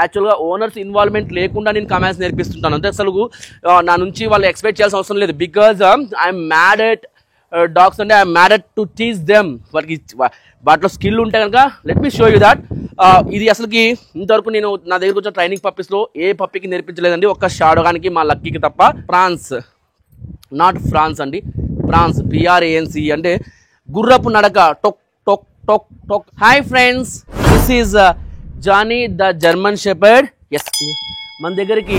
యాక్చువల్గా owners involvement లేకుండా నేను కమాండ్స్ నేర్పిస్తుంటాను. అంటే అసలు నా నుంచి వాళ్ళు ఎక్స్పెక్ట్ చేయాల్సిన అవసరం లేదు. Because I'm mad at dogs అంటే I'm mad at to teach them. వాటిలో స్కిల్ ఉంటే కనుక let me show you that. ఇది అసలుకి ఇంతవరకు నేను నా దగ్గరకు వచ్చిన ట్రైనింగ్ పప్పీస్లో ఏ పప్పీకి నేర్పించలేదండి, ఒక్క షాడోగానికి మా లక్కీకి తప్ప. ఫ్రాన్స్, నాట్ ఫ్రాన్స్ అండి, ఫ్రాన్స్, PRANC అంటే గుర్రపు నడక, టొక్ టొక్ టొక్ టొక్. Hi friends, this is Johnny the German shepherd. Yes, మన దగ్గరికి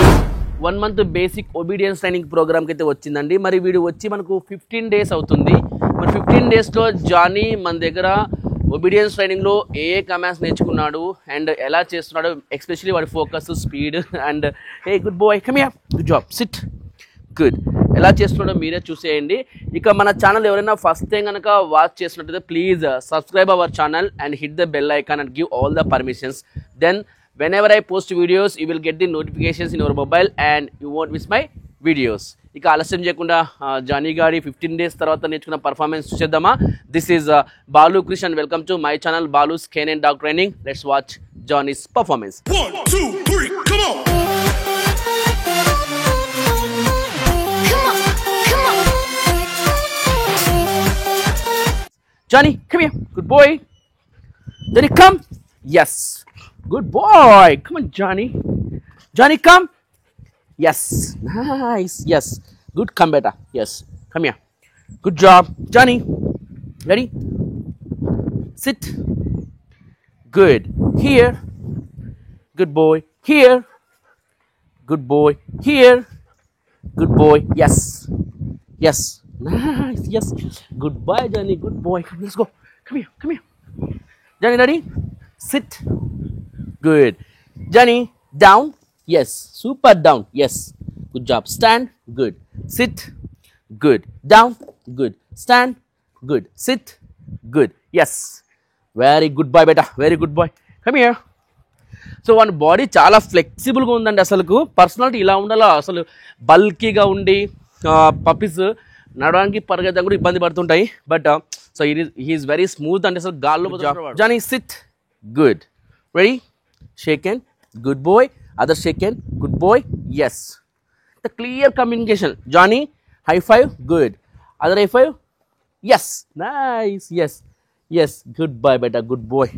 1 month బేసిక్ ఒబీడియన్స్ ట్రైనింగ్ ప్రోగ్రామ్కి అయితే వచ్చిందండి. మరి వీడు వచ్చి మనకు 15 days అవుతుంది. మరి 15 daysలో జానీ మన దగ్గర ఒబీడియన్స్ ట్రైనింగ్లో ఏ కమాండ్స్ నేర్చుకున్నాడు అండ్ ఎలా చేస్తున్నాడు, ఎస్పెషలీ వాడి focus, speed and hey good boy come here, good job, sit, good, ఎలా చేస్తున్నాడో మీరే చూసేయండి. ఇక మన ఛానల్ ఎవరైనా ఫస్ట్ టైం కనుక వాచ్ చేసినట్టయితే please subscribe our channel and hit the bell icon and give all the permissions. Then whenever I post videos you will get the notifications in your mobile and you won't miss my videos. ఇక ఆలస్యం చేయకుండా Johnny గారి 15 days తర్వాత నేర్చుకున్న performance చూసేద్దామా. This is Balu Krish and welcome to my channel Balu's canine dog training. Let's watch Johnny's performance. 1 2 3 come on. Johnny, come here. Good boy. Johnny, come. Yes. Good boy. Come on, Johnny. Johnny, come. Yes. Nice. Yes. Good. Come, beta. Yes. Come here. Good job. Johnny. Ready? Sit. Good. Here. Good boy. Here. Good boy. Here. Good boy. Yes. Yes. Nice. Yes. Goodbye, Johnny. Good boy. Come, let's go. Come here. Come here. Johnny, ready? Sit. Good. Johnny, down. Yes. Super down. Yes. Good job. Stand. Good. Sit. Good. Down. Good. Stand. Good. Sit. Good. Yes. Very good boy, beta. Very good boy. Come here. So వాని body చాలా ఫ్లెక్సిబుల్గా ఉందండి. అసలు personality ఇలా ఉండాలా, అసలు బల్కీగా ఉండి puppies నడవడానికి పరిగెత్తడానికి కూడా ఇబ్బంది పడుతుంటాయి. But so he's very smooth అంటే అసలు గాల్లో. Johnny sit. Good. Ready? Shake hand. Good boy. Other shake hand. Good boy. Yes. The clear communication. Johnny high five. Good. Other high five. Yes. Nice. Yes. Yes. Good boy బేటా. Good boy.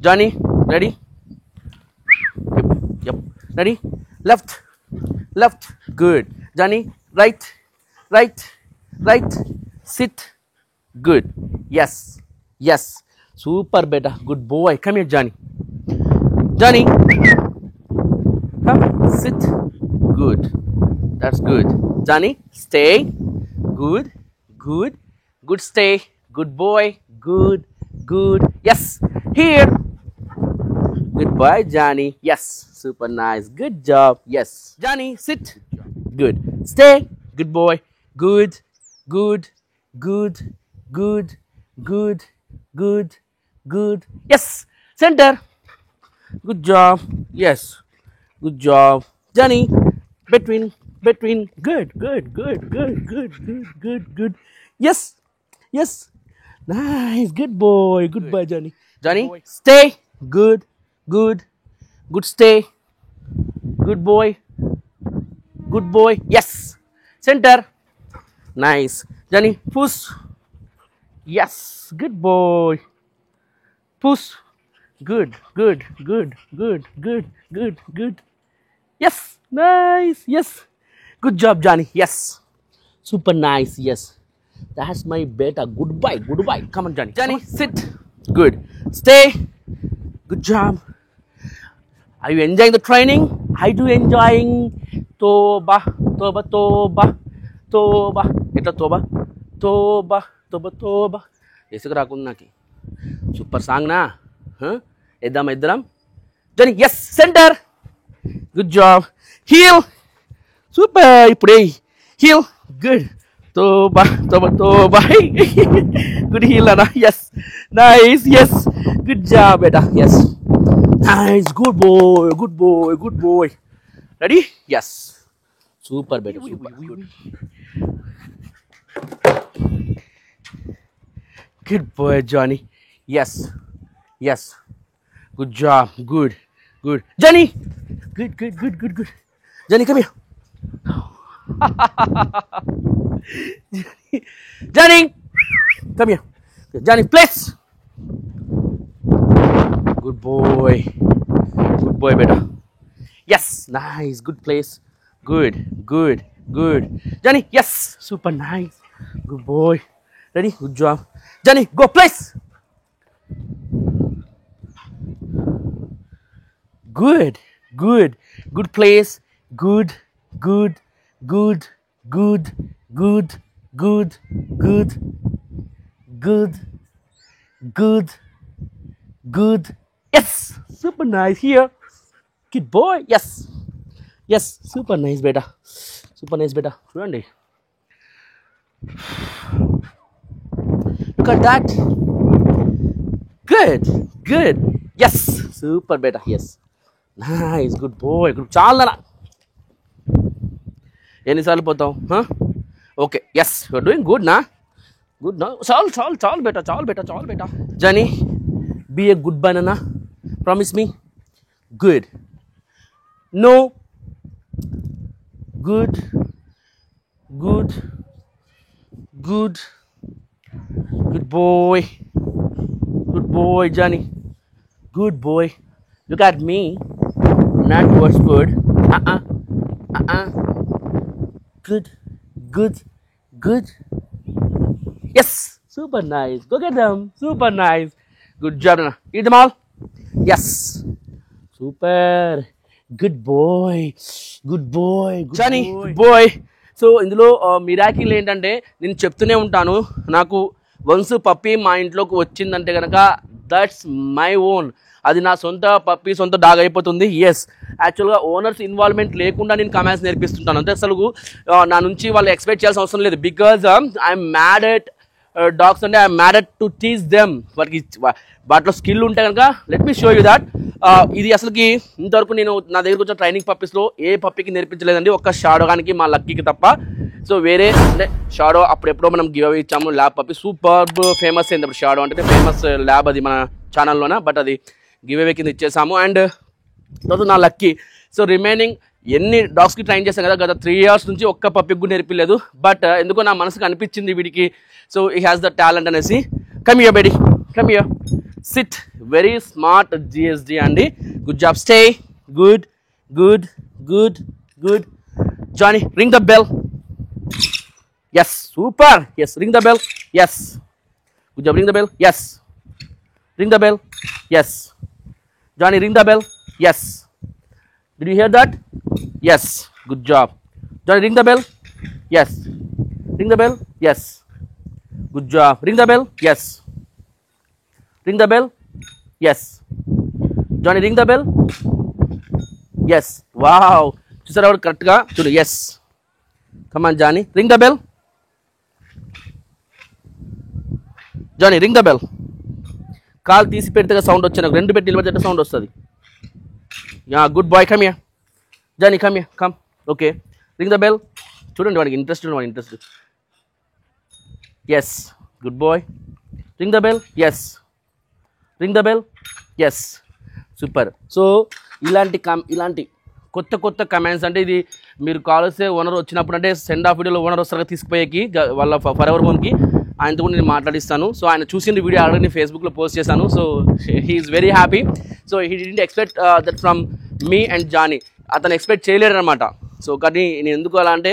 Johnny ready? Yep. Ready? Left. Left. Good. Johnny, right. Right. Right. Sit. Good. Yes. Yes. Super beta. Good boy. Come here, Johnny. Johnny. Come. Sit. Good. That's good. Johnny, stay. Good. Good. Good stay. Good boy. Good. Good. Yes. Here. Goodbye, Johnny. Yes. Super nice. Good job. Yes. Johnny, sit. Good. Stay. Good boy. Good. Good. Good. Good. Good. Good. Good. Yes. Center. Good job. Yes. Good job. Johnny. Between. Between. Good. Good. Good. Good. Good. Good. Good. Good. Yes. Yes. Nice. Good boy. Goodbye, Johnny. Johnny, stay. Good. Good. Good stay. Good boy. Good boy. Yes. Center. Nice. Johnny, push. Yes. Good boy. Push. Good. Good. Good. Good. Good. Good. Good. Yes. Nice. Yes. Good job, Johnny. Yes. Super nice. Yes. That's my beta. Goodbye. Goodbye. Come on, Johnny. Johnny, sit. Good. Stay. Good job. Are you enjoying the training? I do enjoying. Toba, toba, toba, toba. Ita toba, toba, toba, toba. Esik rakun naki. Super song na. Huh? Edam edram. Johnny, yes, center. Good job. Heel. Super. Pray. Heel. Good. Toba, toba, toba. Good heel, Anna. Yes. Nice. Yes. Good job, beta. Yes. Nice. Good boy. Good boy. Good boy. Ready? Yes. Super, beta. Super. Good. Good boy, Johnny. Yes. Yes. Good job. Good. Good. Johnny. Good, good, good, good, good. Johnny, come here. Johnny, come here. Johnny, place. Good boy. Good boy, beta. Yes, nice. Good place. Good, good, good. Johnny, yes. Super nice. Good boy. Ready? Good job. Johnny, go place. Good, good, good place. Good, good, good, good, good, good, good, good, good, good. Yes, super nice here. Good boy. Yes, yes, super nice, beta. Super nice, beta. Randy. Look at that. Good, good. Yes, super beta. Yes. Nice, good boy. Good. చాలా ఎన్నిసార్లు పోతావు okay yes you're doing good నా good నా చాలు బెటా Johnny be a good banana promise me good no good good good good boy Johnny, good boy. Look at me, not towards food. Good, good, good. Yes, super nice. Go get them. Super nice. Good job, Nana. Eat them all. Yes, super. Good boy. Good boy. Good Johnny, boy. Good boy. So ఇందులో miracle ఏంటంటే నేను చెప్తూనే ఉంటాను, నాకు once puppy మా ఇంట్లోకి వచ్చిందంటే కనుక దట్స్ మై ఓన్, అది నా సొంత పప్పీ సొంత డాగ్ అయిపోతుంది. ఎస్, యాక్చువల్గా ఓనర్స్ ఇన్వాల్వ్మెంట్ లేకుండా నేను కమాండ్స్ నేర్పిస్తుంటాను. అంటే అసలు నా నుంచి వాళ్ళు ఎక్స్పెక్ట్ చేయాల్సిన అవసరం లేదు. Because I'm mad at dogs అంటే I'm mad at to teach them. వాటిలో స్కిల్ ఉంటే కనుక let me show you that. ఇది అసలుకి ఇంతవరకు నేను నా దగ్గరకు వచ్చిన ట్రైనింగ్ పప్పీస్లో ఏ పప్పీకి నేర్పించలేదండి, ఒక్క షాడోగానికి మా లక్కీకి తప్ప. సో వేరే అంటే షాడో అప్పుడెప్పుడో మనం గివ్ అవే ఇచ్చాము, ల్యాబ్ పప్పీ సూపర్ ఫేమస్ అయింది అప్పుడు. షాడో అంటే ఫేమస్ ల్యాబ్ అది మన ఛానల్లోనే, బట్ అది గివ్ అవే కింద ఇచ్చేసాము. అండ్ తర్వాత నా లక్కీ. సో రిమైనింగ్ ఎన్ని డాగ్స్కి ట్రైన్ చేశాను కదా, గత 3 years నుంచి ఒక్క పప్పీకి కూడా నేర్పిలేదు. బట్ ఎందుకో నా మనసుకు అనిపించింది వీడికి, so he has the talent అనేసి. Come here buddy, come here, sit. Very smart GSD అండి. Good job, stay. Good good good good. Johnny, ring the bell. Yes, super. Yes, ring the bell. Yes, good job, ring the bell. Yes, ring the bell. Yes, Johnny, ring the bell. Yes. Did you hear that? Yes. Good job. Johnny, ring the bell. Yes. Ring the bell. Yes. Good job. Ring the bell. Yes. Ring the bell. Yes. Johnny, ring the bell. Yes. Wow. చూసారా వాడు కరెక్ట్గా చూడు. Yes, come on Johnny, ring the bell. Johnny, ring the bell. కాల్ తీసి పెడితే sound వచ్చాను, 2 పెట్టి నిలబడితే సౌండ్ వస్తుంది. Yeah, good boy. Come here Johnny, come here, come. Okay, ring the bell. చూడండి వాడికి ఇంట్రెస్ట్, వాడి interest. Yes, good boy. Ring the bell. Yes, ring the bell. Yes, super. So ఇలాంటి కొత్త కమాండ్స్ అంటే ఇది మీరు కాల్ వస్తే ఓనర్ వచ్చినప్పుడు, అంటే సెండ్ ఆఫ్ వీడియోలో ఓనర్ వస్తారు తీసుకుపోయేకి వాళ్ళ ఫర్ ఎవర్ హోమ్కి, ఆయనతో కూడా నేను మాట్లాడిస్తాను. సో ఆయన చూసిన వీడియో ఆల్రెడీ నేను ఫేస్బుక్లో పోస్ట్ చేశాను. So he's very happy. So he didn't expect that from me and Johnny. అతను ఎక్స్పెక్ట్ చేయలేడు అనమాట. సో కానీ నేను ఎందుకు అలా అంటే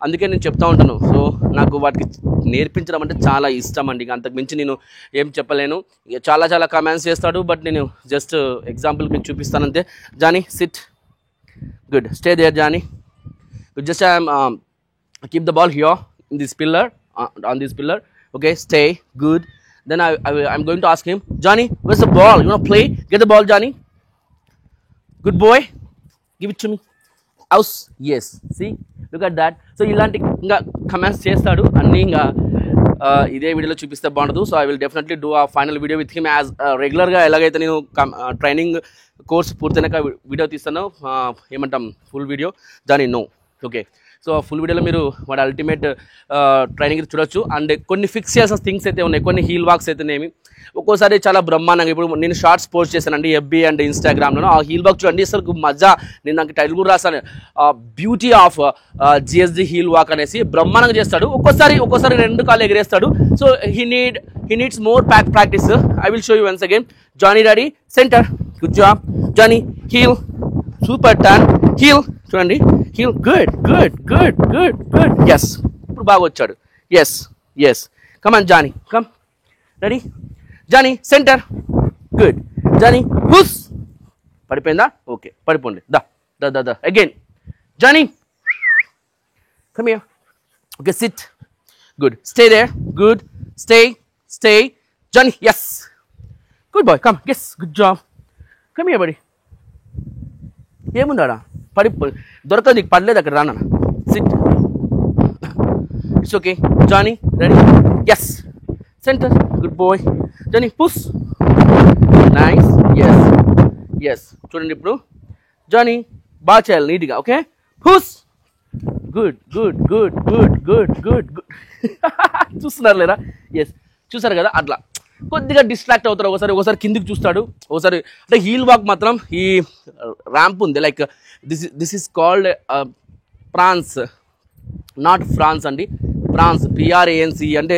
అందుకే నేను చెప్తా ఉంటాను. సో నాకు వాటికి నేర్పించడం అంటే చాలా ఇష్టం అండి. అంతకు మించి నేను ఏం చెప్పలేను. చాలా కమాండ్స్ చేస్తాడు, బట్ నేను జస్ట్ ఎగ్జాంపుల్ మీకు చూపిస్తాను అంతే. Johnny, sit. Good, stay there Johnny. Just keep the ball here in this pillar, on this pillar. Okay, stay. Good. Then I'm going to ask him, Johnny, where's the ball? You want to play? Get the ball, Johnny. Good boy. Give it to me. House. Yes. See? Look at that. So ఇలాంటి ఇంకా comments చేస్తాడు అన్నీ. ఇంకా ఇదే వీడియోలో చూపిస్తే బాగుండదు. So I will definitely do a final video with him as రెగ్యులర్గా. ఎలాగైతే నేను ట్రైనింగ్ కోర్స్ పూర్తయినాక వీడియో తీస్తాను, ఏమంటాం, full video. Johnny, no. Okay, so full వీడియోలో మీరు వాడి అల్టిమేట్ ట్రైనింగ్ చూడొచ్చు. అండ్ కొన్ని ఫిక్స్ చేయాల్సిన థింగ్స్ అయితే ఉన్నాయి, కొన్ని హీల్ వాక్స్ అయితేనేమి ఒక్కోసారి చాలా బ్రహ్మాండంగా. ఇప్పుడు నేను షార్ట్స్ పోస్ట్ చేశానండి ఎఫ్బీ అండ్ ఇన్స్టాగ్రామ్లో. ఆ హీల్ వాక్ చూడండి అసలు మజా. నేను నాకు టైటిల్ కూడా రాశాను, beauty of GSD heel walk అనేసి. బ్రహ్మాండంగా చేస్తాడు. ఒక్కోసారి 2 కాళ్ళు ఎగిరేస్తాడు. So he needs more practice. I will show you once again. Johnny ready, centre, good job Johnny. Heel, super turn, heel చూడండి, heel, good good good good good. Yes, ఇప్పుడు బాగా వచ్చాడు. Yes come on Johnny, come, ready Johnny, centre, good Johnny. Push, పడిపోయిందా? Okay, పడిపోండి. దా again Johnny, come here. Okay, sit, good, stay there, good, stay Johnny. Yes, good boy, come, yes, good job, come here buddy. ఏముందాడా దొరకదు నీకు, పడలేదు అక్కడ, రానా. Sit, it's okay Johnny. Ready, yes, centre, good boy Johnny. Push, nice, yes. చూడండి ఇప్పుడు Johnny బాగా చేయాలి నీట్గా. Okay, push, good good good good good good good. చూస్తున్నారు లేదా? ఎస్, చూసారు కదా? అట్లా కొద్దిగా డిస్ట్రాక్ట్ అవుతారు. ఒకసారి కిందికి చూస్తాడు, ఒకసారి అంటే హీల్ వాక్ మాత్రం ఈ ర్యాంప్ ఉంది, like this is called prance, not France అండి, ప్రాన్స్, PRANC. అంటే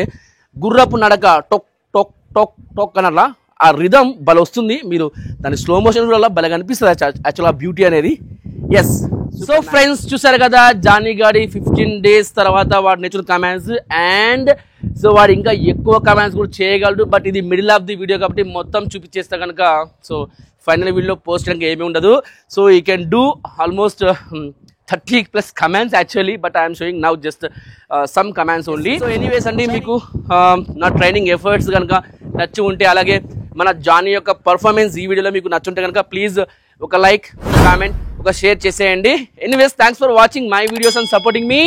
గుర్రపు నడక, టొక్ టొక్ టొక్ టొక్ అన్నట్లా ఆ రిధమ్ భలే వస్తుంది. మీరు దాని స్లో మోషన్ వల్ల భలే కనిపిస్తుంది యాక్చువల్ ఆ బ్యూటీ అనేది. ఎస్, సో ఫ్రెండ్స్ చూసారు కదా జానీ గాడి 15 days తర్వాత వాడు నేర్చుకున్న కమాండ్స్. అండ్ సో వాడు ఇంకా ఎక్కువ కమాండ్స్ కూడా చేయగలడు. బట్ ఇది మిడిల్ ఆఫ్ ది వీడియో కాబట్టి మొత్తం చూపించేస్తా కనుక సో ఫైనల్ వీడియోలో పోస్ట్ చేయడానికి ఏమీ ఉండదు. So you can do almost 30+ commands actually, but I am showing now just some commands only. So anyways అండి, మీకు నా ట్రైనింగ్ ఎఫర్ట్స్ కనుక నచ్చి ఉంటే, అలాగే మన జానీ యొక్క పర్ఫార్మెన్స్ ఈ వీడియోలో మీకు నచ్చుంటే కనుక ప్లీజ్ ఒక లైక్, ఒక కామెంట్, ఒక షేర్ చేసేయండి. Anyways thanks for watching my videos and supporting me.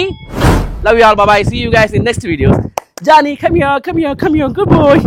Love you all, bye bye, see you guys in next videos. Johnny, come here, good boy.